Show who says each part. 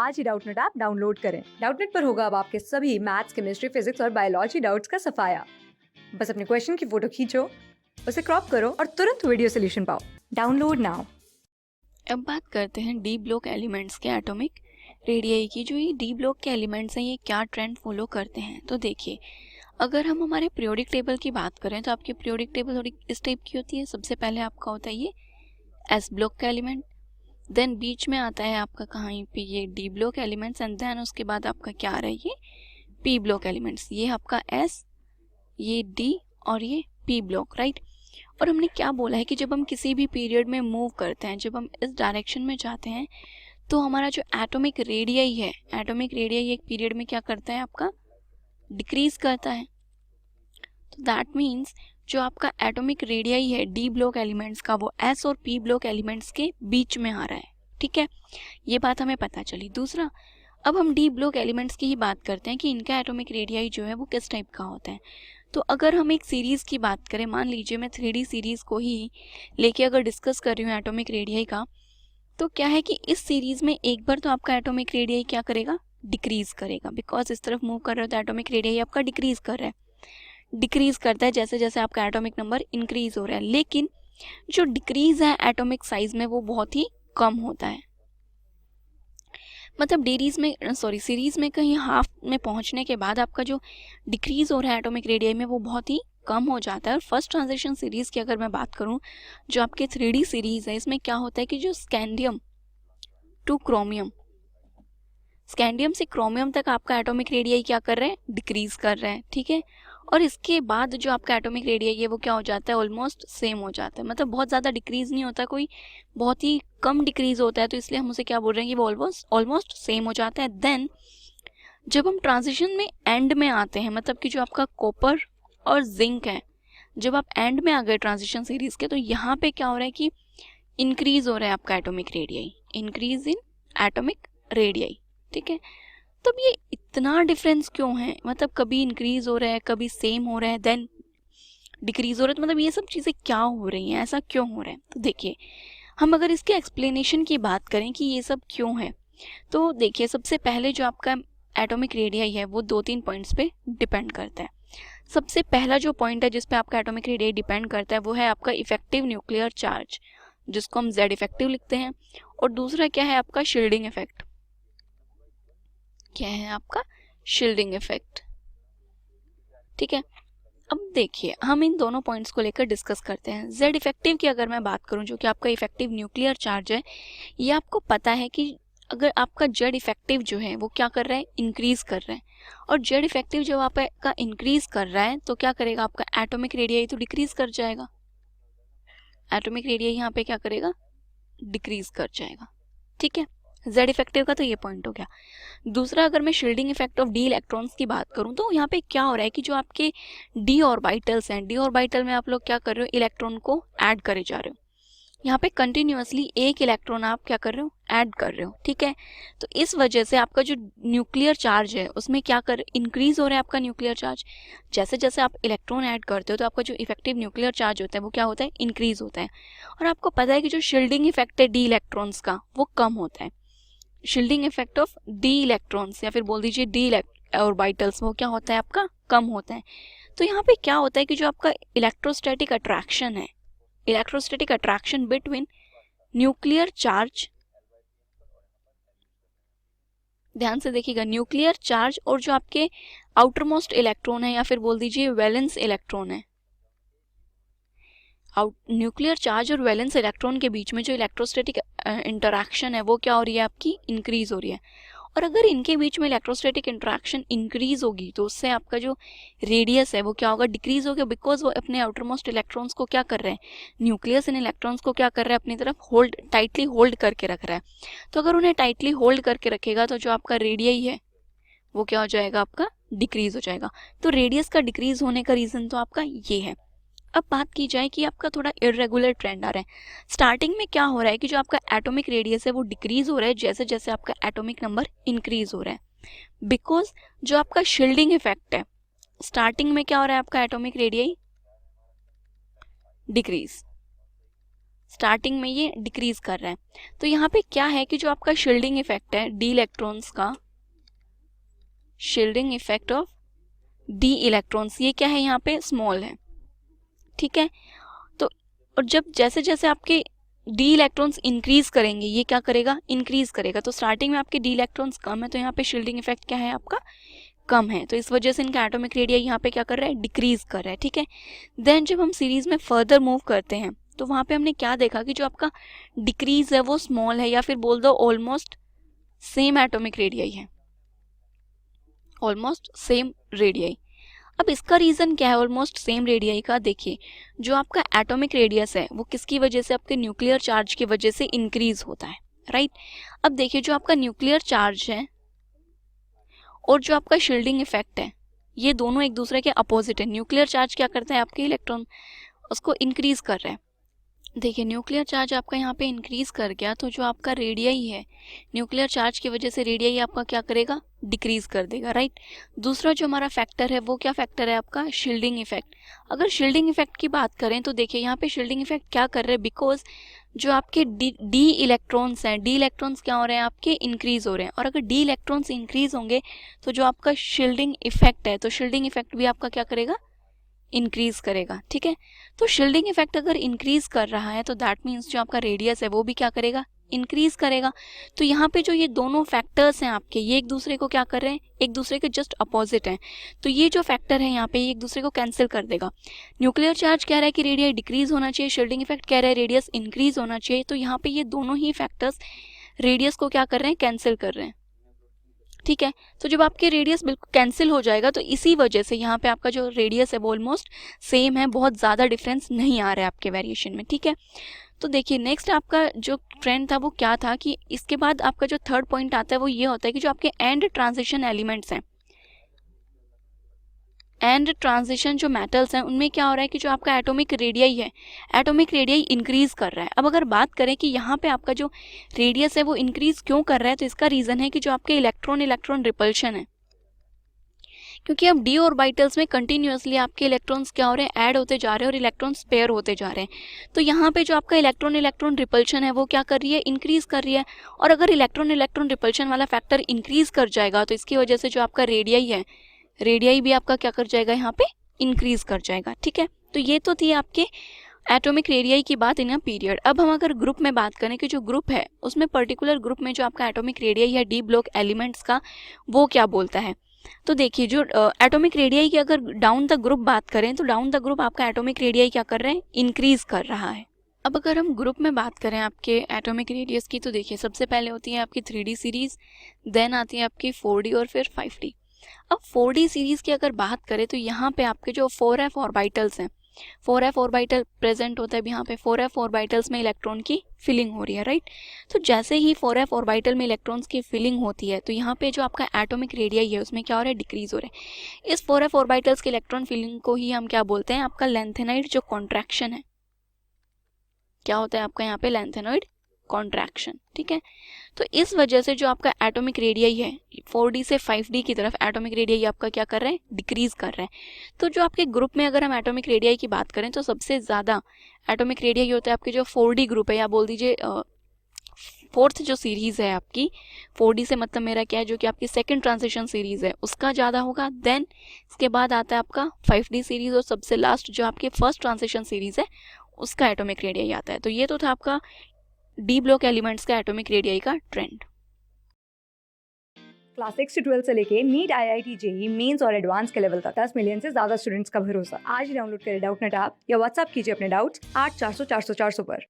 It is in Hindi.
Speaker 1: आज ही डाउटनेट ऐप डाउनलोड करें। डाउटनेट पर होगा अब आपके सभी मैथ्स, केमिस्ट्री, फिजिक्स और बायोलॉजी डाउट्स का सफाया। बस अपने क्वेश्चन की फोटो खींचो, उसे क्रॉप करो और तुरंत वीडियो सोल्यूशन पाओ। Download now.
Speaker 2: अब बात करते हैं डी ब्लॉक एलिमेंट्स के एटॉमिक रेडियाई की। जो ये डी ब्लॉक के एलिमेंट्स हैं ये क्या ट्रेंड फॉलो करते हैं, तो देखिए अगर हम हमारे पीरियोडिक टेबल की बात करें तो आपकी पीरियोडिक टेबल थोड़ी इस टाइप की होती है। सबसे पहले आपका होता है ये एस ब्लॉक का एलिमेंट, देन बीच में आता है आपका कहीं पे ये D block elements, and then उसके बाद आपका क्या आ रहा है ये पी ब्लॉक एलिमेंट्स। ये आपका एस, ये डी और ये पी ब्लॉक, राइट। और हमने क्या बोला है कि जब हम किसी भी पीरियड में मूव करते हैं, जब हम इस डायरेक्शन में जाते हैं तो हमारा जो एटॉमिक रेडियाई है, एटॉमिक रेडियाई एक पीरियड में क्या करता है आपका डिक्रीज करता है। तो दैट मीन्स जो आपका एटॉमिक रेडियाई है डी ब्लॉक एलिमेंट्स का वो एस और पी ब्लॉक एलिमेंट्स के बीच में आ रहा है, ठीक है। ये बात हमें पता चली। दूसरा, अब हम डी ब्लॉक एलिमेंट्स की ही बात करते हैं कि इनका एटॉमिक रेडियाई जो है वो किस टाइप का होता है। तो अगर हम एक सीरीज़ की बात करें, मान लीजिए मैं 3D सीरीज़ को ही लेके अगर डिस्कस कर रही हूँ एटॉमिक रेडियाई का, तो क्या है कि इस सीरीज़ में एक बार तो आपका एटॉमिक रेडियाई क्या करेगा, डिक्रीज़ करेगा, बिकॉज इस तरफ मूव कर रहे हो तो एटॉमिक रेडियाई आपका डिक्रीज़ कर रहा है। डिक्रीज़ करता है जैसे जैसे आपका एटॉमिक नंबर इंक्रीज़ हो रहा है, लेकिन जो डिक्रीज़ है एटॉमिक साइज़ में वो बहुत ही कम होता है। मतलब सीरीज में कहीं हाफ में पहुंचने के बाद आपका जो डिक्रीज हो रहा है एटॉमिक रेडियाई में वो बहुत ही कम हो जाता है। और फर्स्ट ट्रांजिशन सीरीज की अगर मैं बात करूं, जो आपके 3D सीरीज है, इसमें क्या होता है कि जो स्कैंडियम टू क्रोमियम, स्कैंडियम से क्रोमियम तक आपका एटॉमिक रेडियाई क्या कर रहे हैं, डिक्रीज कर रहे हैं, ठीक है। और इसके बाद जो आपका एटॉमिक रेडियाई है वो क्या हो जाता है, ऑलमोस्ट सेम हो जाता है। मतलब बहुत ज़्यादा डिक्रीज नहीं होता, कोई बहुत ही कम डिक्रीज होता है, तो इसलिए हम उसे क्या बोल रहे हैं कि वो ऑलमोस्ट सेम हो जाता है। देन जब हम ट्रांजिशन में एंड में आते हैं, मतलब कि जो आपका कॉपर और जिंक है, जब आप एंड में आ गए ट्रांजिशन सीरीज के, तो यहाँ पे क्या हो रहा है कि इंक्रीज हो रहा है आपका atomic radii, increase in atomic radii, ठीक है। तब ये इतना डिफरेंस क्यों है, मतलब कभी इंक्रीज हो रहा है, कभी सेम हो रहा है, देन डिक्रीज हो रहा है, तो मतलब ये सब चीज़ें क्या हो रही हैं, ऐसा क्यों हो रहा है। तो देखिए हम अगर इसके एक्सप्लेनेशन की बात करें कि ये सब क्यों है, तो देखिए सबसे पहले जो आपका एटॉमिक रेडियाई है वो 2-3 पॉइंट्स पे डिपेंड करता है। सबसे पहला जो पॉइंट है जिस पे आपका एटॉमिक रेडियाई डिपेंड करता है वो है आपका इफेक्टिव न्यूक्लियर चार्ज, जिसको हम Z इफेक्टिव लिखते हैं। और दूसरा क्या है आपका शील्डिंग इफेक्ट, क्या है आपका शील्डिंग इफेक्ट, ठीक है। अब देखिए हम इन दोनों पॉइंट्स को लेकर डिस्कस करते हैं। Z इफेक्टिव की अगर मैं बात करूं, जो कि आपका इफेक्टिव न्यूक्लियर चार्ज है, ये आपको पता है कि अगर आपका Z इफेक्टिव जो है वो क्या कर रहा है, इंक्रीज कर रहा है। और Z इफेक्टिव जब आपका इंक्रीज कर रहा है तो क्या करेगा, आपका एटॉमिक रेडियाई तो डिक्रीज कर जाएगा, एटॉमिक रेडियाई यहाँ पे क्या करेगा, डिक्रीज कर जाएगा, ठीक है। Z इफेक्टिव का तो ये पॉइंट हो गया। दूसरा, अगर मैं shielding effect of D electrons की बात करूं, तो यहाँ पे क्या हो रहा है कि जो आपके डी ऑर्बिटल्स हैं, डी ऑर्बिटल में आप लोग क्या कर रहे हो, इलेक्ट्रॉन को ऐड करे जा रहे हो। यहाँ पे कंटिन्यूअसली एक इलेक्ट्रॉन आप क्या कर रहे हो, ऐड कर रहे हो, ठीक है। तो इस वजह से आपका जो न्यूक्लियर चार्ज है उसमें क्या कर इंक्रीज हो रहा है आपका न्यूक्लियर चार्ज। जैसे जैसे आप इलेक्ट्रॉन ऐड करते हो तो आपका जो इफेक्टिव न्यूक्लियर चार्ज होता है वो क्या होता है, इंक्रीज होता है। और आपको पता है कि जो शील्डिंग इफेक्ट है डी इलेक्ट्रॉन्स का वो कम होता है। Shielding effect of D electrons या फिर बोल दीजिए डी ऑर्बिटल्स, वो क्या होता है आपका, कम होता है। तो यहाँ पे क्या होता है कि जो आपका इलेक्ट्रोस्टैटिक अट्रैक्शन है, electrostatic attraction between nuclear charge, ध्यान से देखिएगा, न्यूक्लियर चार्ज और जो आपके आउटरमोस्ट इलेक्ट्रॉन है या फिर बोल दीजिए वैलेंस इलेक्ट्रॉन है, न्यूक्लियर चार्ज और वैलेंस इलेक्ट्रॉन के बीच में जो इलेक्ट्रोस्टैटिक इंटरैक्शन है वो क्या हो रही है, आपकी इंक्रीज हो रही है। और अगर इनके बीच में इलेक्ट्रोस्टैटिक इंटरैक्शन इंक्रीज होगी तो उससे आपका जो रेडियस है वो क्या होगा, डिक्रीज होगा, बिकॉज वो अपने आउटरमोस्ट इलेक्ट्रॉन्स को क्या कर रहे हैं, न्यूक्लियस इन इलेक्ट्रॉन्स को क्या कर रहा है, अपनी तरफ टाइटली होल्ड करके रख रहा है। तो अगर उन्हें टाइटली होल्ड करके रखेगा तो जो आपका रेडियस है वो क्या हो जाएगा, आपका डिक्रीज हो जाएगा। तो रेडियस का डिक्रीज होने का रीजन तो आपका ये है। अब बात की जाए कि आपका थोड़ा इरेगुलर ट्रेंड आ रहा है। स्टार्टिंग में क्या हो रहा है कि जो आपका एटॉमिक रेडियस है वो डिक्रीज हो रहा है जैसे जैसे आपका एटॉमिक नंबर इंक्रीज हो रहा है, बिकॉज जो आपका शील्डिंग इफेक्ट है, स्टार्टिंग में क्या हो रहा है, आपका एटॉमिक रेडियस डिक्रीज, स्टार्टिंग में ये डिक्रीज कर रहा है। तो यहाँ पे क्या है कि जो आपका शील्डिंग इफेक्ट है डी इलेक्ट्रॉन्स का, shielding effect of D electrons, ये क्या है यहाँ पे स्मॉल है, ठीक है। तो और जब जैसे जैसे आपके डी इलेक्ट्रॉन्स इंक्रीज करेंगे, ये क्या करेगा, इंक्रीज करेगा। तो स्टार्टिंग में आपके डी इलेक्ट्रॉन्स कम है, तो यहाँ पे शील्डिंग इफेक्ट क्या है आपका, कम है। तो इस वजह से इनका एटॉमिक रेडियस यहाँ पे क्या कर रहा है, डिक्रीज कर रहा है, ठीक है। देन जब हम सीरीज में फर्दर मूव करते हैं तो वहाँ पे हमने क्या देखा कि जो आपका डिक्रीज है वो स्मॉल है, या फिर बोल दो ऑलमोस्ट सेम एटॉमिक रेडियस है, ऑलमोस्ट सेम रेडियस। अब इसका रीजन क्या है ऑलमोस्ट सेम रेडियस का, देखिए जो आपका एटॉमिक रेडियस है वो किसकी वजह से, आपके न्यूक्लियर चार्ज की वजह से इंक्रीज होता है, राइट। अब देखिए जो आपका न्यूक्लियर चार्ज है और जो आपका शील्डिंग इफेक्ट है, ये दोनों एक दूसरे के अपोजिट है। न्यूक्लियर चार्ज क्या करता है, आपके इलेक्ट्रॉन उसको इंक्रीज कर रहा है। देखिए न्यूक्लियर चार्ज आपका यहाँ पे इंक्रीज कर गया, तो जो आपका रेडियस है न्यूक्लियर चार्ज की वजह से रेडियस आपका क्या करेगा, डिक्रीज कर देगा, राइट। दूसरा जो हमारा फैक्टर है वो क्या फैक्टर है आपका, शील्डिंग इफेक्ट। अगर शील्डिंग इफेक्ट की बात करें तो देखिए यहाँ पे शील्डिंग इफेक्ट क्या कर रहे हैं, बिकॉज जो आपके डी इलेक्ट्रॉन्स हैं, डी इलेक्ट्रॉन्स क्या हो रहे हैं आपके, इंक्रीज हो रहे हैं। और अगर डी इलेक्ट्रॉन्स इंक्रीज होंगे तो जो आपका शील्डिंग इफेक्ट है, तो शील्डिंग इफेक्ट भी आपका क्या करेगा, इंक्रीज करेगा, ठीक है। तो शील्डिंग इफेक्ट अगर इंक्रीज कर रहा है तो दैट मीन्स जो आपका रेडियस है वो भी क्या करेगा, इंक्रीज करेगा। तो यहाँ पे जो ये दोनों फैक्टर्स हैं आपके, ये एक दूसरे को क्या कर रहे हैं, एक दूसरे के जस्ट अपोजिट हैं। तो ये जो फैक्टर है यहाँ पे ये एक दूसरे को कैंसिल कर देगा। न्यूक्लियर चार्ज कह रहा है कि रेडियस डिक्रीज होना चाहिए, शील्डिंग इफेक्ट कह रहा है रेडियस इंक्रीज होना चाहिए। तो यहाँ पे ये दोनों ही फैक्टर्स रेडियस को क्या कर रहे हैं, कैंसिल कर रहे हैं, ठीक है। तो जब आपके रेडियस बिल्कुल कैंसिल हो जाएगा तो इसी वजह से यहाँ पे आपका जो रेडियस है वो ऑलमोस्ट सेम है, बहुत ज़्यादा डिफरेंस नहीं आ रहा है आपके वेरिएशन में, ठीक है। तो देखिए नेक्स्ट आपका जो ट्रेंड था वो क्या था कि इसके बाद आपका जो थर्ड पॉइंट आता है वो ये होता है कि जो आपके एंड ट्रांजिशन एलिमेंट्स हैं, एंड ट्रांजिशन जो मेटल्स हैं उनमें क्या हो रहा है कि जो आपका एटॉमिक रेडियस है, एटॉमिक रेडियस इंक्रीज कर रहा है। अब अगर बात करें कि यहाँ पे आपका जो रेडियस है वो इंक्रीज क्यों कर रहा है, तो इसका रीजन है कि जो आपके इलेक्ट्रॉन इलेक्ट्रॉन रिपल्शन है, क्योंकि अब डी ऑर्बिटल्स में कंटिन्यूअसली आपके इलेक्ट्रॉन्स क्या हो रहे हैं, ऐड होते जा रहे हैं और इलेक्ट्रॉन स्पेयर होते जा रहे हैं। तो यहाँ पे जो आपका इलेक्ट्रॉन इलेक्ट्रॉन रिपल्शन है वो क्या कर रही है, इंक्रीज कर रही है। और अगर इलेक्ट्रॉन इलेक्ट्रॉन रिपल्शन वाला फैक्टर इंक्रीज कर जाएगा तो इसकी वजह से जो आपका रेडियस है, रेडियस भी आपका क्या कर जाएगा, यहाँ पे इंक्रीज कर जाएगा, ठीक है। तो ये तो थी आपके एटॉमिक रेडियस की बात इन अ पीरियड। अब हम अगर ग्रुप में बात करें कि जो ग्रुप है उसमें पर्टिकुलर ग्रुप में जो आपका एटॉमिक रेडियस है डी ब्लॉक एलिमेंट्स का वो क्या बोलता है। तो देखिए जो एटॉमिक रेडियस की अगर डाउन द ग्रुप बात करें तो डाउन द ग्रुप आपका एटॉमिक रेडियस क्या कर रहे हैं, इंक्रीज कर रहा है। अब अगर हम ग्रुप में बात करें आपके एटॉमिक रेडियस की तो देखिए सबसे पहले होती है आपकी 3D सीरीज, देन आती है आपकी 4D और फिर 5D। अब 4D सीरीज की अगर बात करें तो यहाँ पे आपके जो 4f ऑर्बिटल्स हैं, 4f ऑर्बिटल प्रेजेंट होता है। यहाँ पे 4f ऑर्बिटल्स में इलेक्ट्रॉन की फिलिंग हो रही है, राइट। तो जैसे ही 4f ऑर्बिटल में इलेक्ट्रॉन्स की फिलिंग होती है तो यहाँ पे जो आपका एटॉमिक रेडियस है उसमें क्या हो रहा है, डिक्रीज हो रहा है। इस 4f ऑर्बिटल्स के इलेक्ट्रॉन फिलिंग को ही हम क्या बोलते हैं, आपका लेंथेनाइड जो कॉन्ट्रैक्शन है, क्या होता है आपका यहाँ पे लेंथेनॉइड कॉन्ट्रैक्शन, ठीक है। तो इस वजह से जो आपका एटॉमिक रेडियस है 4D से 5D की तरफ एटॉमिक रेडियस आपका क्या कर रहा है, डिक्रीज कर रहा है। तो जो आपके ग्रुप में अगर हम एटॉमिक रेडियस की बात करें तो सबसे ज़्यादा एटॉमिक रेडियस होता है आपके जो 4D ग्रुप है, या बोल दीजिए फोर्थ जो सीरीज़ है आपकी, 4D से मतलब मेरा क्या है, जो कि आपकी सेकंड ट्रांजिशन सीरीज़ है उसका ज़्यादा होगा। देन इसके बाद आता है आपका 5D सीरीज़ और सबसे लास्ट जो आपकी फर्स्ट ट्रांजिशन सीरीज़ है उसका एटॉमिक रेडियस आता है। तो ये तो था आपका डी ब्लॉक एलिमेंट्स का एटॉमिक रेडियस का ट्रेंड।
Speaker 1: क्लास 6 से 12 से लेके नीट, IIT, जेई मेंस और एडवांस के लेवल तक 10 मिलियन से ज्यादा स्टूडेंट्स का भरोसा। आज ही डाउनलोड करें डाउटनेट ऐप या व्हाट्सएप कीजिए अपने डाउट्स 8400 400 400 पर।